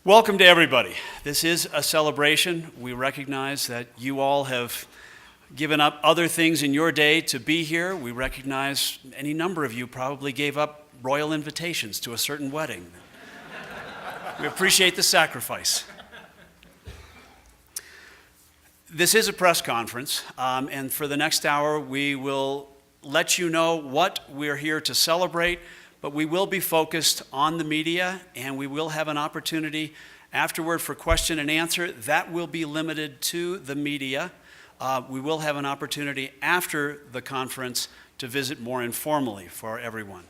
Welcome to everybody. This is a celebration. We recognize that you all have given up other things in your day to be here. We recognize any number of you probably gave up royal invitations to a certain wedding. We appreciate the sacrifice. This is a press conference, and for the next hour we will let you know what we're here to celebrate, but we will be focused on the media, and we will have an opportunity afterward for question and answer. That will be limited to the media. We will have an opportunity after the conference to visit more informally for everyone.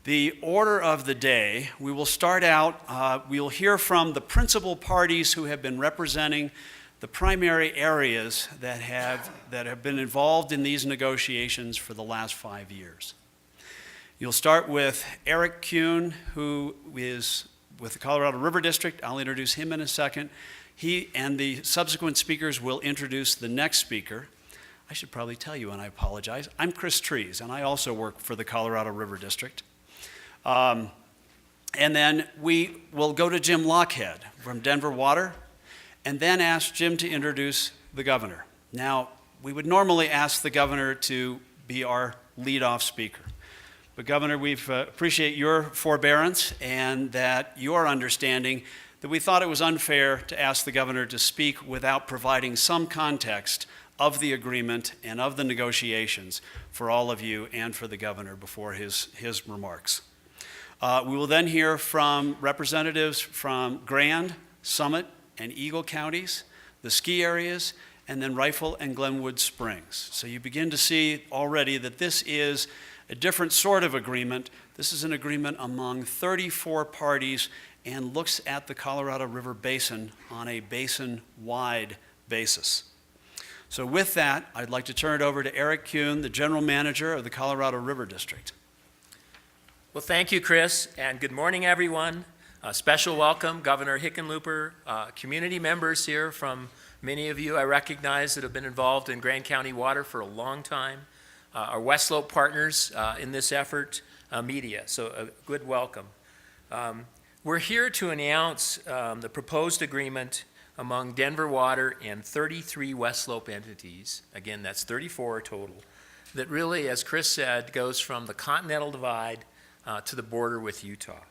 The order of the day, we will start out, we'll hear from the principal parties who have been representing the primary areas that have been involved in these negotiations for the last 5 years. You'll start with Eric Kuhn, who is with the Colorado River District. I'll introduce him in a second. He and the subsequent speakers will introduce the next speaker. I should probably tell you, and I apologize, I'm Chris Treese, and I also work for the Colorado River District. And then we will go to Jim Lochhead from Denver Water, and then ask Jim to introduce the governor. Now, we would normally ask the governor to be our lead-off speaker. But Governor, we appreciate your forbearance and that your understanding that we thought it was unfair to ask the governor to speak without providing some context of the agreement and of the negotiations for all of you and for the governor before his remarks. We will then hear from representatives from Grand, Summit, and Eagle counties, the ski areas, and then Rifle and Glenwood Springs. So you begin to see already that this is a different sort of agreement. This is an agreement among 34 parties and looks at the Colorado River Basin on a basin-wide basis. So with that, I'd like to turn it over to Eric Kuhn, the General Manager of the Colorado River District. Well, thank you, Chris, and good morning, everyone. A special welcome, Governor Hickenlooper, community members here from many of you I recognize that have been involved in Grand County Water for a long time, our West Slope partners in this effort, media, so a good welcome. We're here to announce the proposed agreement among Denver Water and 33 West Slope entities, again that's 34 total, that really, as Chris said, goes from the Continental Divide to the border with Utah.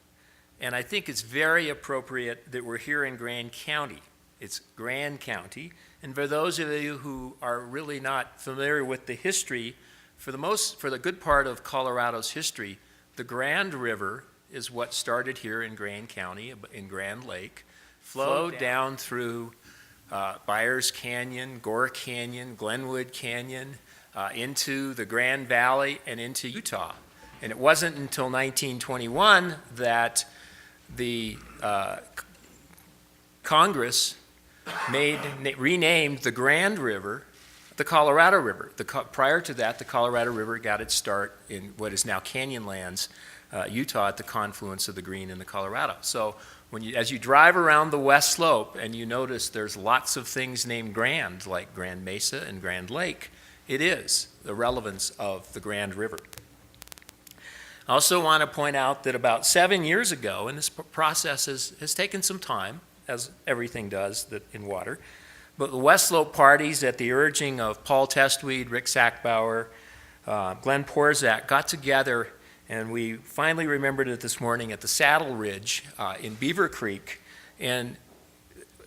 And I think it's very appropriate that we're here in Grand County. It's Grand County, and for those of you who are really not familiar with the history, for the good part of Colorado's history, the Grand River is what started here in Grand County, in Grand Lake, flowed down through Byers Canyon, Gore Canyon, Glenwood Canyon, into the Grand Valley and into Utah. And it wasn't until 1921 that the Congress renamed the Grand River the Colorado River. Prior to that, the Colorado River got its start in what is now Canyonlands, Utah, at the confluence of the Green and the Colorado. So as you drive around the West Slope and you notice there's lots of things named Grand, like Grand Mesa and Grand Lake, it is the relevance of the Grand River. I also want to point out that about 7 years ago, and this process has taken some time, as everything does in water, but the West Slope parties, at the urging of Paul Testweed, Rick Sackbauer, Glenn Porzak, got together, and we finally remembered it this morning at the Saddle Ridge in Beaver Creek. And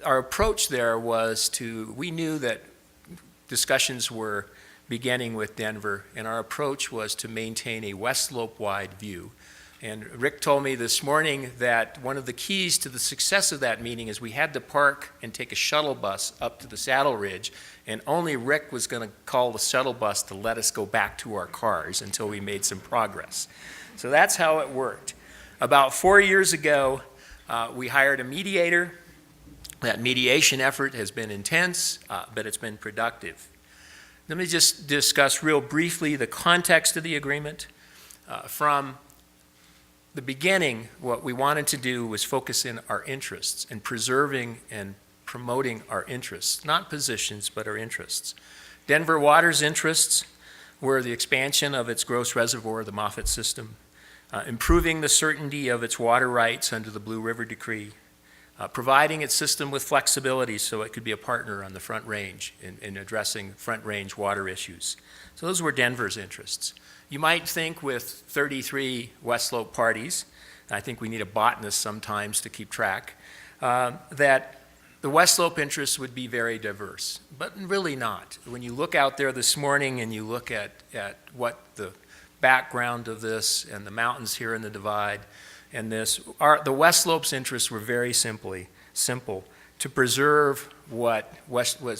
our approach there was we knew that discussions were beginning with Denver, and our approach was to maintain a West Slope-wide view. And Rick told me this morning that one of the keys to the success of that meeting is we had to park and take a shuttle bus up to the Saddle Ridge, and only Rick was going to call the shuttle bus to let us go back to our cars until we made some progress. So that's how it worked. About 4 years ago, we hired a mediator. That mediation effort has been intense, but it's been productive. Let me just discuss real briefly the context of the agreement. From the beginning, what we wanted to do was focus in our interests and preserving and promoting our interests, not positions, but our interests. Denver Water's interests were the expansion of its gross reservoir, the Moffett system, improving the certainty of its water rights under the Blue River Decree, providing its system with flexibility so it could be a partner on the Front Range in addressing Front Range water issues. So those were Denver's interests. You might think with 33 West Slope parties, I think we need a botanist sometimes to keep track, that the West Slope interests would be very diverse, but really not. When you look out there this morning and you look at what the background of this and the mountains here in the divide and this, the West Slope's interests were very simple to preserve what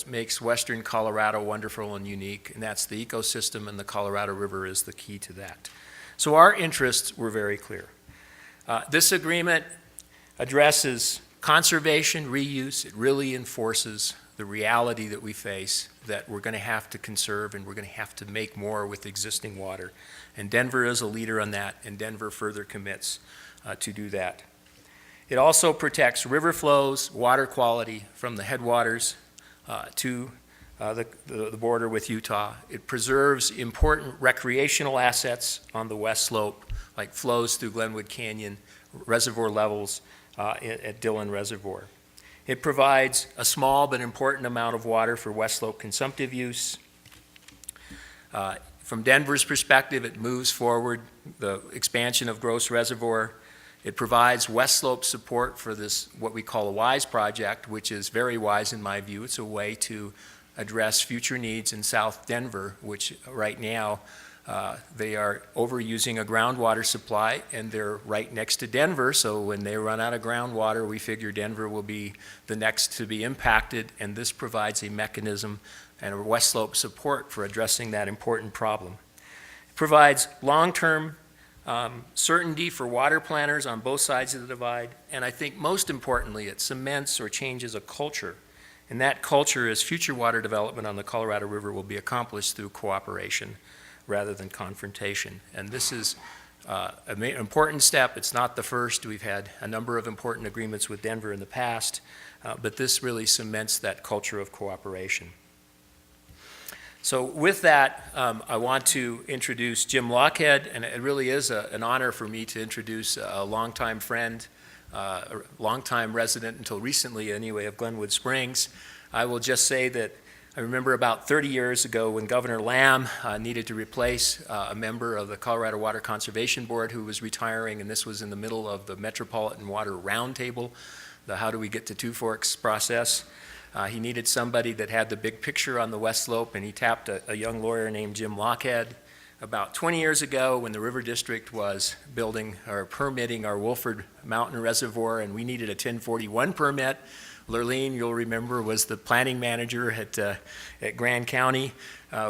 makes western Colorado wonderful and unique, and that's the ecosystem, and the Colorado River is the key to that. So our interests were very clear. This agreement addresses conservation, reuse. It really enforces the reality that we face, that we're going to have to conserve and we're going to have to make more with existing water. And Denver is a leader on that, and Denver further commits to do that. It also protects river flows, water quality from the headwaters to the border with Utah. It preserves important recreational assets on the West Slope, like flows through Glenwood Canyon, reservoir levels at Dillon Reservoir. It provides a small but important amount of water for West Slope consumptive use. From Denver's perspective, it moves forward the expansion of Gross Reservoir. It provides West Slope support for this, what we call a WISE project, which is very wise in my view. It's a way to address future needs in South Denver, which right now they are overusing a groundwater supply, and they're right next to Denver, so when they run out of groundwater, we figure Denver will be the next to be impacted, and this provides a mechanism and a West Slope support for addressing that important problem. It provides long-term certainty for water planners on both sides of the divide, and I think most importantly, it cements or changes a culture, and that culture is future water development on the Colorado River will be accomplished through cooperation rather than confrontation. And this is an important step. It's not the first. We've had a number of important agreements with Denver in the past, but this really cements that culture of cooperation. So with that, I want to introduce Jim Lochhead, and it really is an honor for me to introduce a longtime friend, a longtime resident until recently anyway of Glenwood Springs. I will just say that I remember about 30 years ago when Governor Lamb needed to replace a member of the Colorado Water Conservation Board who was retiring, and this was in the middle of the Metropolitan Water Roundtable, the How Do We Get to Two Forks process. He needed somebody that had the big picture on the West Slope, and he tapped a young lawyer named Jim Lochhead. About 20 years ago, when the River District was building or permitting our Wolford Mountain Reservoir, and we needed a 1041 permit, Lurleen, you'll remember, was the planning manager at Grand County.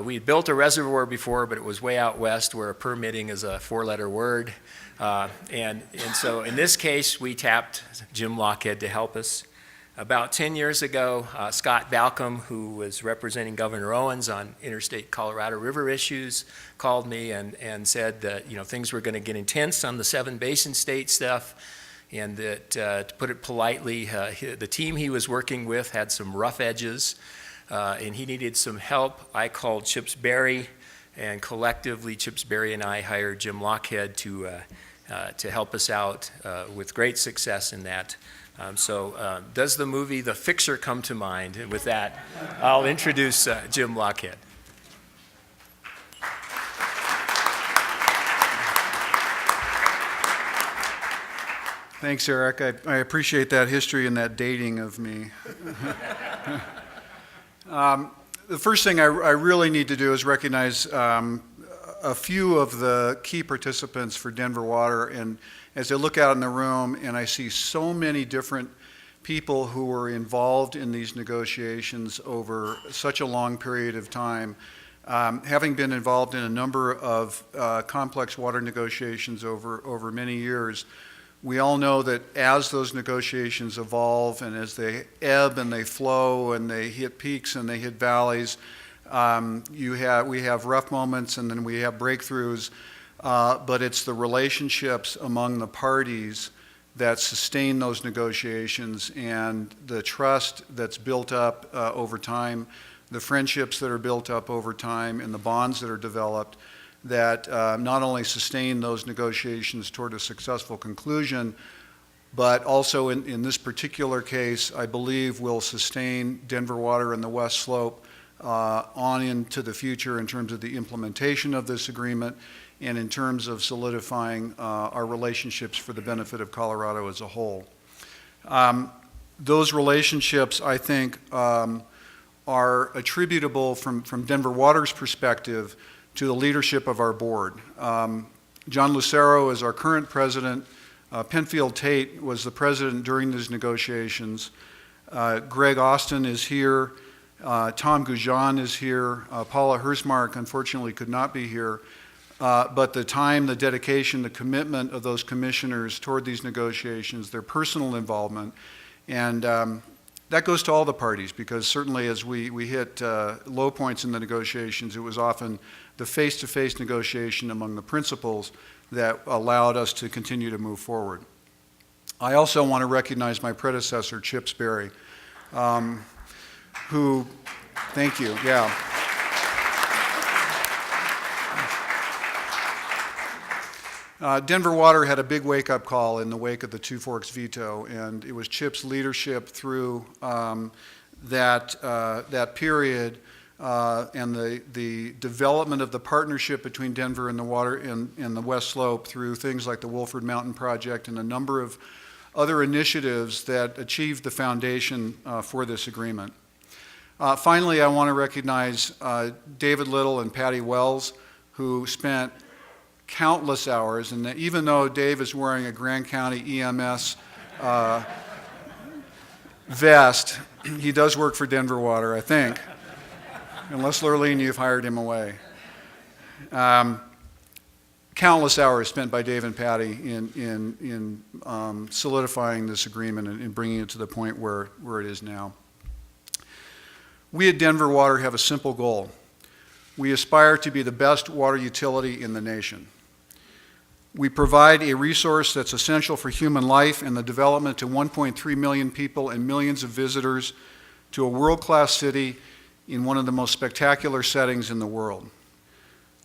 We had built a reservoir before, but it was way out west where permitting is a four-letter word. And so in this case, we tapped Jim Lochhead to help us. About 10 years ago, Scott Balcom, who was representing Governor Owens on interstate Colorado River issues, called me and said that things were going to get intense on the Seven Basin State stuff, and that, to put it politely, the team he was working with had some rough edges, and he needed some help. I called Chips Berry, and collectively Chips Berry and I hired Jim Lochhead to help us out with great success in that. So does the movie The Fixer come to mind? And with that, I'll introduce Jim Lochhead. Thanks, Eric. I appreciate that history and that dating of me. The first thing I really need to do is recognize a few of the key participants for Denver Water. And as I look out in the room and I see so many different people who were involved in these negotiations over such a long period of time, having been involved in a number of complex water negotiations over many years, we all know that as those negotiations evolve and as they ebb and they flow and they hit peaks and they hit valleys, we have rough moments and then we have breakthroughs, but it's the relationships among the parties that sustain those negotiations and the trust that's built up over time, the friendships that are built up over time, and the bonds that are developed that not only sustain those negotiations toward a successful conclusion, but also in this particular case, I believe will sustain Denver Water and the West Slope on into the future in terms of the implementation of this agreement and in terms of solidifying our relationships for the benefit of Colorado as a whole. Those relationships, I think, are attributable from Denver Water's perspective to the leadership of our board. John Lucero is our current president. Penfield Tate was the president during these negotiations. Greg Austin is here. Tom Goujon is here. Paula Hersmark unfortunately could not be here. But the time, the dedication, the commitment of those commissioners toward these negotiations, their personal involvement, and that goes to all the parties, because certainly as we hit low points in the negotiations, it was often the face-to-face negotiation among the principals that allowed us to continue to move forward. I also want to recognize my predecessor, Chip Sperry, who, thank you, yeah. Denver Water had a big wake-up call in the wake of the Two Forks veto, and it was Chip's leadership through that period and the development of the partnership between Denver and the water and the West Slope through things like the Wolford Mountain Project and a number of other initiatives that achieved the foundation for this agreement. Finally, I want to recognize David Little and Patty Wells, who spent countless hours, and even though Dave is wearing a Grand County EMS vest, he does work for Denver Water, I think, unless, Lurleen, you've hired him away. Countless hours spent by Dave and Patty in solidifying this agreement and bringing it to the point where it is now. We at Denver Water have a simple goal. We aspire to be the best water utility in the nation. We provide a resource that's essential for human life and the development to 1.3 million people and millions of visitors to a world-class city in one of the most spectacular settings in the world.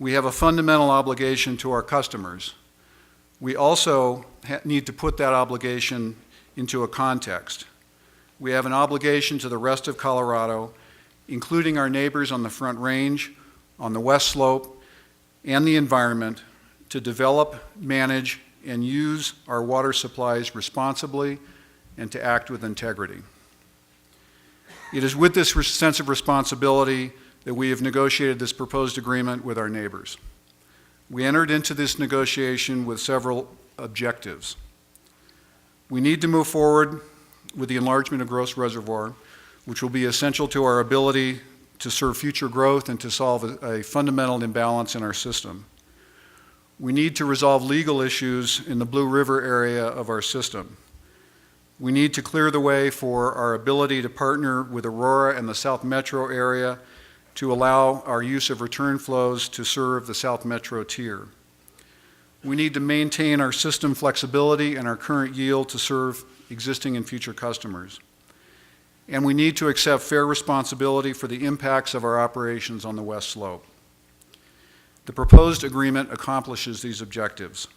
We have a fundamental obligation to our customers. We also need to put that obligation into a context. We have an obligation to the rest of Colorado, including our neighbors on the Front Range, on the West Slope, and the environment, to develop, manage, and use our water supplies responsibly and to act with integrity. It is with this sense of responsibility that we have negotiated this proposed agreement with our neighbors. We entered into this negotiation with several objectives. We need to move forward with the enlargement of Gross Reservoir, which will be essential to our ability to serve future growth and to solve a fundamental imbalance in our system. We need to resolve legal issues in the Blue River area of our system. We need to clear the way for our ability to partner with Aurora and the South Metro area to allow our use of return flows to serve the South Metro tier. We need to maintain our system flexibility and our current yield to serve existing and future customers. And we need to accept fair responsibility for the impacts of our operations on the West Slope. The proposed agreement accomplishes these objectives.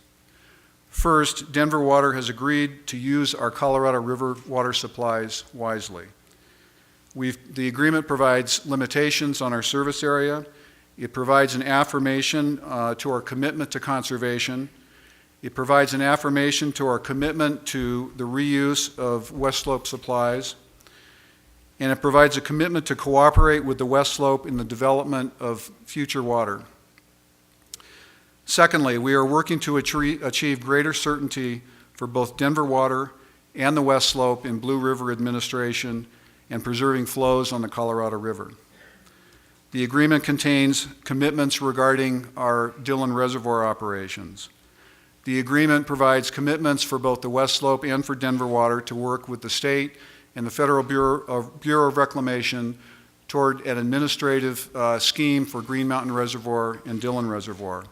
First, Denver Water has agreed to use our Colorado River water supplies wisely. The agreement provides limitations on our service area. It provides an affirmation to our commitment to conservation. It provides an affirmation to our commitment to the reuse of West Slope supplies. And it provides a commitment to cooperate with the West Slope in the development of future water. Secondly, we are working to achieve greater certainty for both Denver Water and the West Slope in Blue River administration and preserving flows on the Colorado River. The agreement contains commitments regarding our Dillon Reservoir operations. The agreement provides commitments for both the West Slope and for Denver Water to work with the state and the Federal Bureau of Reclamation toward an administrative scheme for Green Mountain Reservoir and Dillon Reservoir.